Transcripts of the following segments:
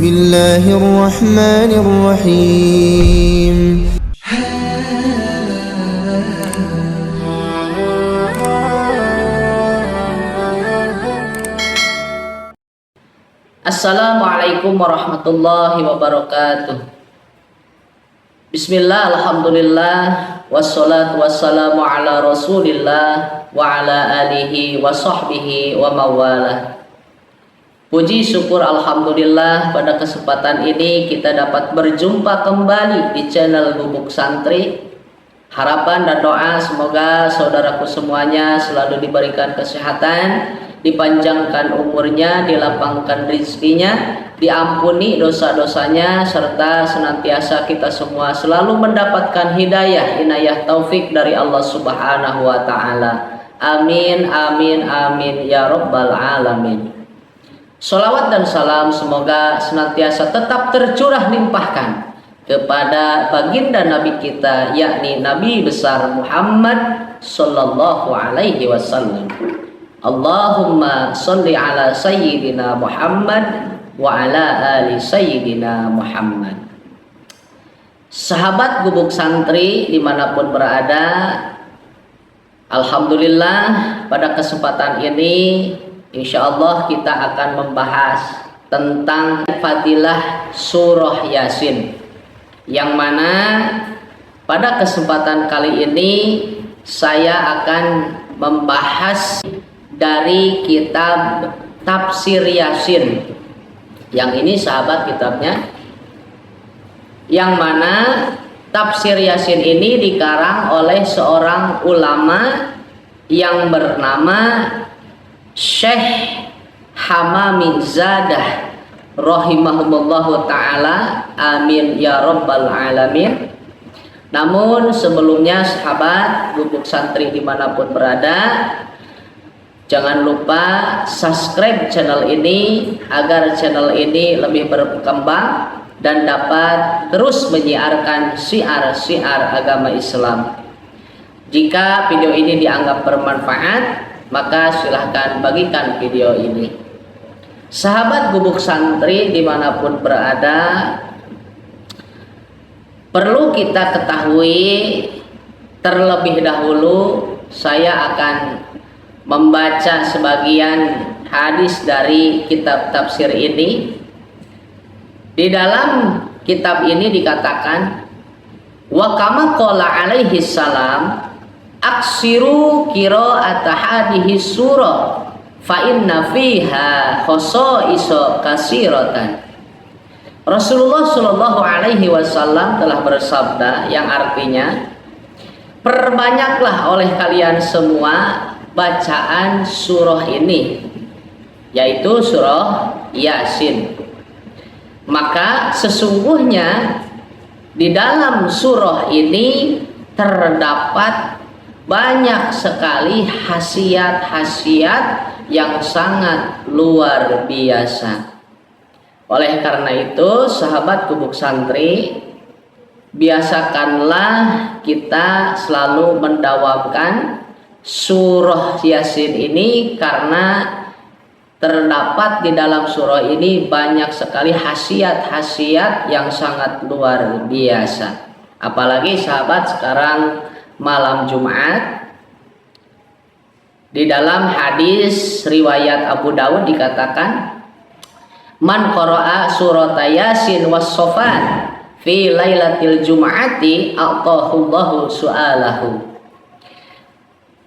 الله الرحمن الرحيم. Assalamualaikum warahmatullahi wabarakatuh. Bismillah, alhamdulillah, wassalatu wassalamu ala rasulillah wa ala alihi wa sahbihi wa mawalah. Puji syukur alhamdulillah, pada kesempatan ini kita dapat berjumpa kembali di channel Gubuk Santri. Harapan dan doa semoga saudaraku semuanya selalu diberikan kesehatan, dipanjangkan umurnya, dilapangkan rezekinya, diampuni dosa-dosanya, serta senantiasa kita semua selalu mendapatkan hidayah, inayah, taufik dari Allah Subhanahu wa Ta'ala. Amin, amin, amin ya Rabbal Alamin. Sholawat dan salam semoga senantiasa tetap tercurah limpahkan kepada baginda Nabi kita, yakni Nabi besar Muhammad sallallahu alaihi wasallam. Allahumma sholli ala sayyidina Muhammad wa ala ali sayyidina Muhammad. Sahabat Gubuk Santri dimanapun berada, alhamdulillah pada kesempatan ini insyaallah kita akan membahas tentang fadilah surah Yasin, yang mana pada kesempatan kali ini saya akan membahas dari kitab Tafsir Yasin. Yang ini sahabat kitabnya, yang mana Tafsir Yasin ini dikarang oleh seorang ulama yang bernama Syekh Hamamin Zadah rahimahumullahu ta'ala, amin ya Rabbal Alamin. Namun sebelumnya sahabat Gubuk Santri dimanapun berada, jangan lupa subscribe channel ini agar channel ini lebih berkembang dan dapat terus menyiarkan syiar-syiar agama Islam. Jika video ini dianggap bermanfaat, maka silahkan bagikan video ini. Sahabat Gubuk Santri dimanapun berada, perlu kita ketahui terlebih dahulu saya akan membaca sebagian hadis dari kitab tafsir ini. Di dalam kitab ini dikatakan, wa kama qala alaihi salam aksiru qira'ata hadhihi surah fa inna fiha khosaiso kasiratan. Rasulullah Shallallahu Alaihi Wasallam telah bersabda, yang artinya, perbanyaklah oleh kalian semua bacaan surah ini, yaitu surah Yasin. Maka sesungguhnya di dalam surah ini terdapat banyak sekali khasiat-khasiat yang sangat luar biasa. Oleh karena itu sahabat Gubuk Santri, biasakanlah kita selalu mendawamkan surah Yasin ini, karena terdapat di dalam surah ini banyak sekali khasiat-khasiat yang sangat luar biasa. Apalagi sahabat sekarang malam Jumat, di dalam hadis riwayat Abu Dawud dikatakan, man qara'a surat Yasin was Sofat fi lailatil jum'ati a'tahullahu su'alahu.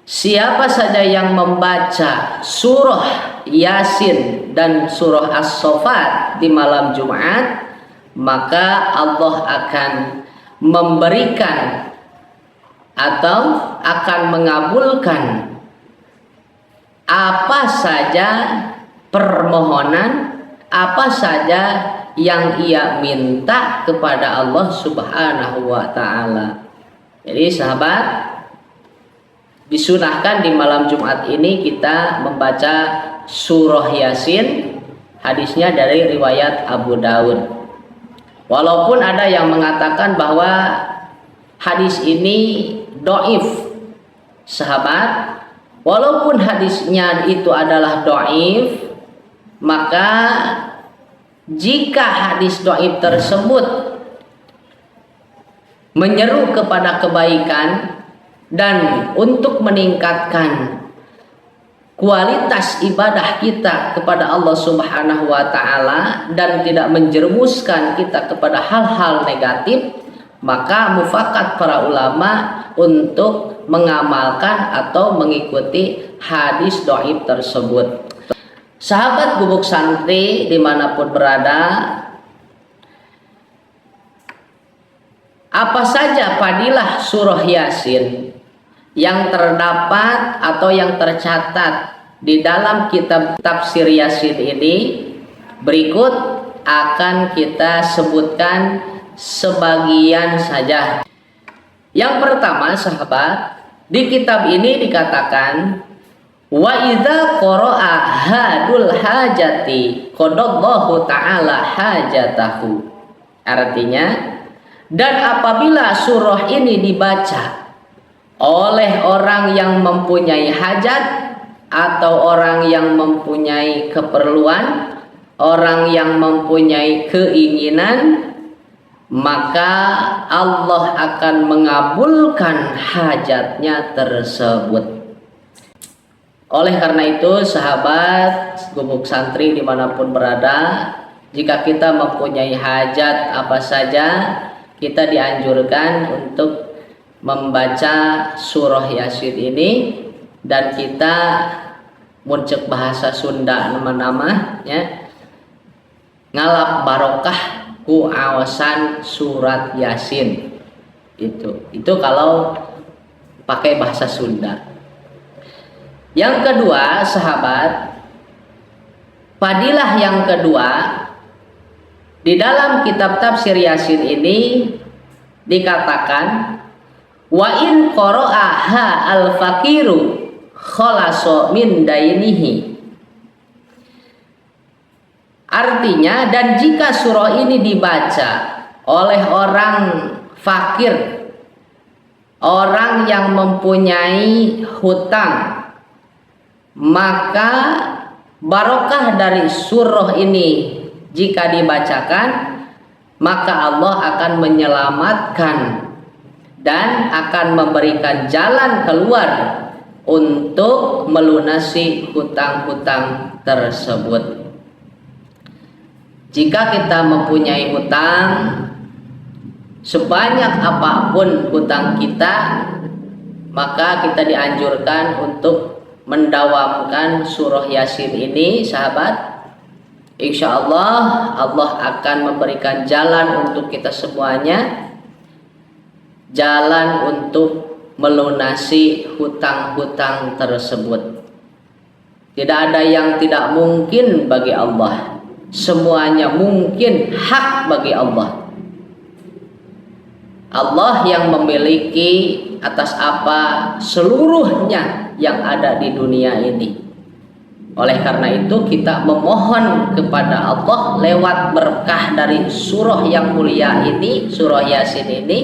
Siapa saja yang membaca surah Yasin dan surah As-Sofat di malam Jumat, maka Allah akan memberikan atau akan mengabulkan apa saja permohonan, apa saja yang ia minta kepada Allah Subhanahu wa Ta'ala. Jadi sahabat, disunahkan di malam Jumat ini kita membaca surah Yasin. Hadisnya dari riwayat Abu Dawud. Walaupun ada yang mengatakan bahwa hadis ini dhaif, sahabat, walaupun hadisnya itu adalah dhaif, maka jika hadis dhaif tersebut menyeru kepada kebaikan dan untuk meningkatkan kualitas ibadah kita kepada Allah Subhanahu wa taala dan tidak menjerumuskan kita kepada hal-hal negatif, maka mufakat para ulama untuk mengamalkan atau mengikuti hadis dhaif tersebut. Sahabat Gubuk Santri dimanapun berada, apa saja fadilah surah Yasin yang terdapat atau yang tercatat di dalam kitab tafsir Yasin ini, berikut akan kita sebutkan sebagian saja. Yang pertama sahabat, di kitab ini dikatakan wa idza qara'a hadul hajati qadallahu ta'ala hajatahu. Artinya, dan apabila surah ini dibaca oleh orang yang mempunyai hajat atau orang yang mempunyai keperluan, orang yang mempunyai keinginan, maka Allah akan mengabulkan hajatnya tersebut. Oleh karena itu sahabat Gubuk Santri dimanapun berada, jika kita mempunyai hajat apa saja, kita dianjurkan untuk membaca surah Yasin ini, dan kita muncul bahasa Sunda nama-nama ya, ngalap barokah ku awasan surat Yasin. Itu kalau pakai bahasa Sunda. Yang kedua sahabat, fadilah yang kedua di dalam kitab tafsir Yasin ini dikatakan wa in qara'aha al-faqiru khalaso min dainihi. Artinya, dan jika surah ini dibaca oleh orang fakir, orang yang mempunyai hutang, maka barokah dari surah ini jika dibacakan, maka Allah akan menyelamatkan dan akan memberikan jalan keluar untuk melunasi hutang-hutang tersebut. Jika kita mempunyai hutang, sebanyak apapun hutang kita, maka kita dianjurkan untuk mendawamkan surah Yasin ini sahabat. Insya Allah Allah akan memberikan jalan untuk kita semuanya, jalan untuk melunasi hutang-hutang tersebut. Tidak ada yang tidak mungkin bagi Allah, semuanya mungkin hak bagi Allah. Allah yang memiliki atas apa seluruhnya yang ada di dunia ini. Oleh karena itu kita memohon kepada Allah lewat berkah dari surah yang mulia ini, surah Yasin ini,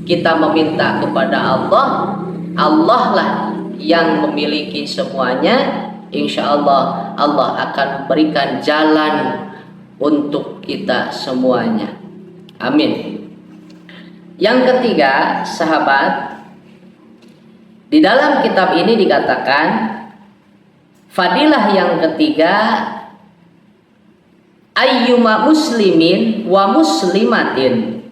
kita meminta kepada Allah. Allah lah yang memiliki semuanya. Insya Allah Allah akan berikan jalan untuk kita semuanya. Amin. Yang ketiga sahabat, di dalam kitab ini dikatakan fadilah yang ketiga, ayyuma muslimin wa muslimatin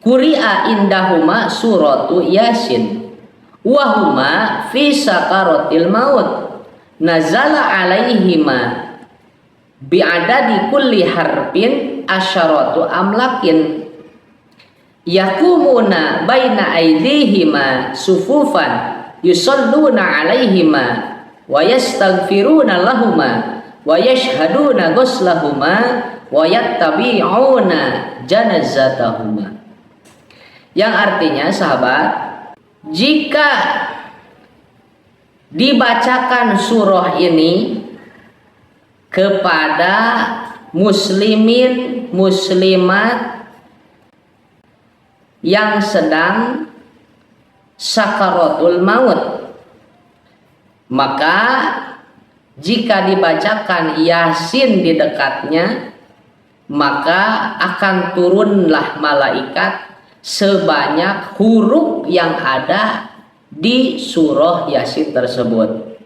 quri'a indahuma suratu Yasin wa huma fi sakaratil maut nazala alaihima bi'adadi kulli harfin asyaratu amlakin yakumuna baina aydihima sufufan yusalluna alaihima wa yastaghfiruna lahuma wa yashhaduna ghuslahuma wa yattabi'una janazatahuma. Yang artinya sahabat, jika dibacakan surah ini kepada muslimin muslimat yang sedang sakaratul maut, maka jika dibacakan Yasin di dekatnya, maka akan turunlah malaikat sebanyak huruf yang ada di surah Yasin tersebut.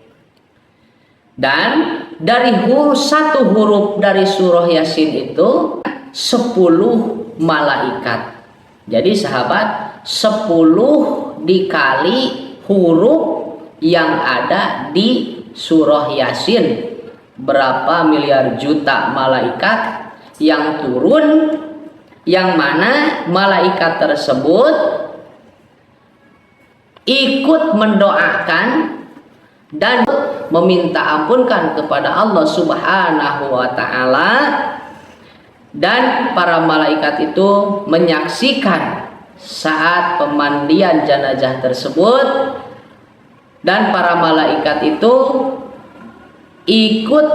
Dan dari satu huruf dari surah Yasin itu 10 malaikat. Jadi sahabat, 10 dikali huruf yang ada di surah Yasin, berapa miliar juta malaikat yang turun, yang mana malaikat tersebut ikut mendoakan dan meminta ampunkan kepada Allah Subhanahu wa Ta'ala. Dan para malaikat itu menyaksikan saat pemandian jenazah tersebut, dan para malaikat itu ikut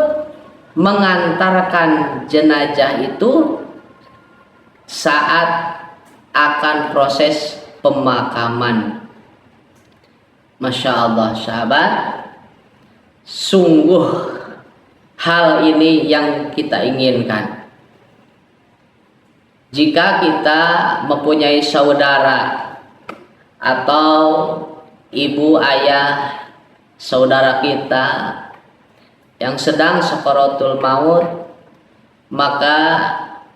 mengantarkan jenazah itu saat akan proses pemakaman. Masya Allah sahabat, sungguh hal ini yang kita inginkan. Jika kita mempunyai saudara atau ibu, ayah, saudara kita yang sedang sakaratul maut, maka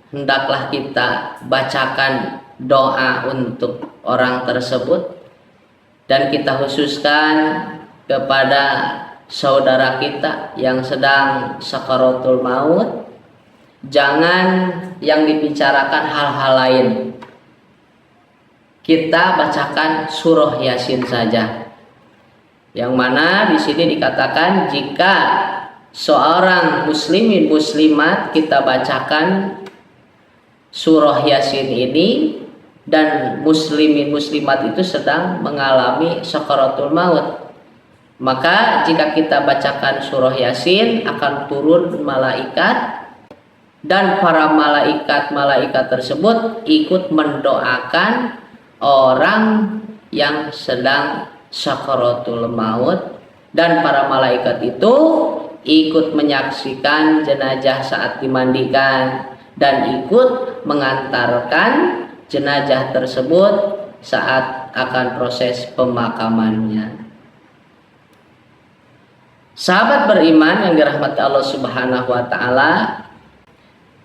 hendaklah kita bacakan doa untuk orang tersebut, dan kita khususkan kepada saudara kita yang sedang sakaratul maut. Jangan yang dibicarakan hal-hal lain. Kita bacakan surah Yasin saja. Yang mana di sini dikatakan jika seorang muslimin muslimat kita bacakan surah Yasin ini, dan muslimin muslimat itu sedang mengalami sakaratul maut, maka jika kita bacakan surah Yasin akan turun malaikat, dan para malaikat tersebut ikut mendoakan orang yang sedang sakaratul maut, dan para malaikat itu ikut menyaksikan jenazah saat dimandikan dan ikut mengantarkan jenazah tersebut saat akan proses pemakamannya. Sahabat beriman yang dirahmati Allah Subhanahu wa Ta'ala,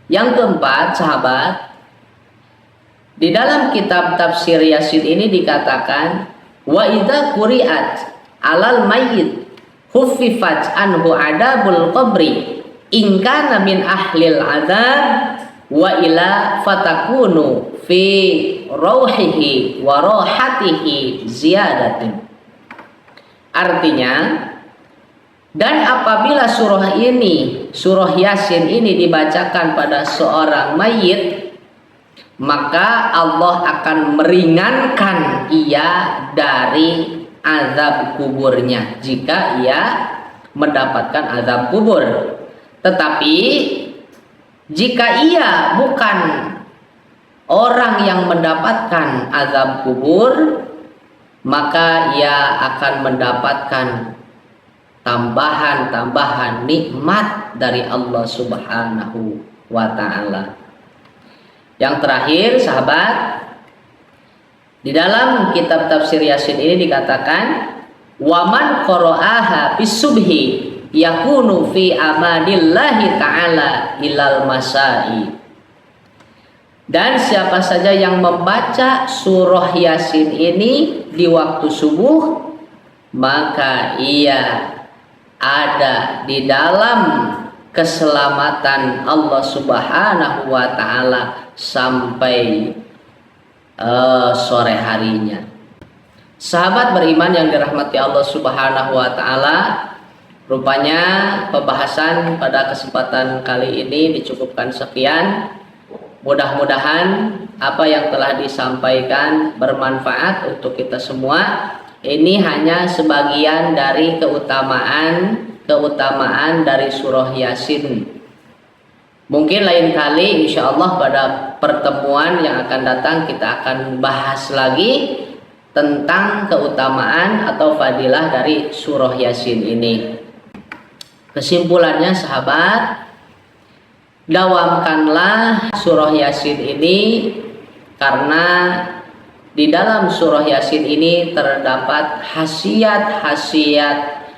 yang keempat sahabat, di dalam kitab tafsir Yasin ini dikatakan wa idza quri'at alal mayyit khuffifat anhu adabul qabri in kana min ahlil adzab wa ila fatakunu fi rauhihi wa rohatihi ziyadatin. Artinya, dan apabila surah ini, surah Yasin ini dibacakan pada seorang mayit, maka Allah akan meringankan ia dari azab kuburnya jika ia mendapatkan azab kubur. Tetapi jika ia bukan orang yang mendapatkan azab kubur, maka ia akan mendapatkan tambahan nikmat dari Allah Subhanahu wa Ta'ala. Yang terakhir sahabat, di dalam kitab tafsir Yasin ini dikatakan waman qara'aha bisubhi yakunu fi amanillahi ta'ala ilal masai. Dan siapa saja yang membaca surah Yasin ini di waktu subuh, maka ia ada di dalam keselamatan Allah Subhanahu wa Ta'ala sampai sore harinya. Sahabat beriman yang dirahmati Allah Subhanahu wa Ta'ala, rupanya pembahasan pada kesempatan kali ini dicukupkan sekian. Mudah-mudahan apa yang telah disampaikan bermanfaat untuk kita semua. Ini hanya sebagian dari keutamaan dari surah Yasin. Mungkin lain kali insya Allah pada pertemuan yang akan datang kita akan bahas lagi tentang keutamaan atau fadilah dari surah Yasin ini. Kesimpulannya sahabat, dawamkanlah surah Yasin ini, karena di dalam surah Yasin ini terdapat khasiat-khasiat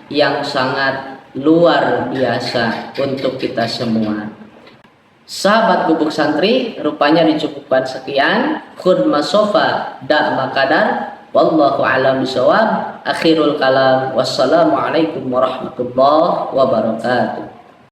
yang sangat luar biasa untuk kita semua. Sahabat Gubuk Santri, rupanya dicukupkan sekian. Khud masofa da makadar. Wallahu a'lam bishawab. Akhirul kalam. Wassalamualaikum warahmatullahi wabarakatuh.